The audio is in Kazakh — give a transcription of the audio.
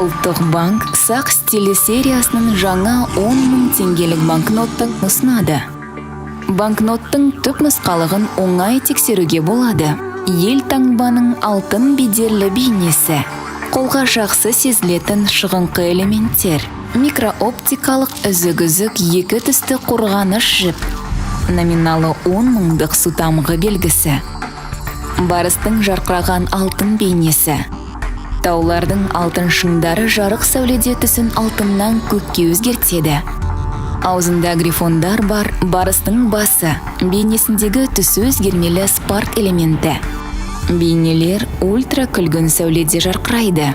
Ұлттық банк сақ стилі сериясының жаңа 10 мың теңгелік банкноттың ұсынады. Банкноттың түп нұсқалығын оңай тексеруге болады. Ел таңбаның алтын бедерлі бейнесі, қолға жақсы сезілетін шығыңқы элементтер, микрооптикалық үзік-үзік екі түсті қорғаныш жіп, номиналы 10 мыңдық су тамғы белгісі, барыстың жарқыраған алтын бейнесі, таулардың алтын шыңдары жарық сәуледе түсін алтыннан көкке өзгертеді. Аузында грифондар бар, барыстың басы, бейнесіндегі түсі өзгермелі спарк элементі. Бейнелер ультра күлгін сәуледе жарқырайды.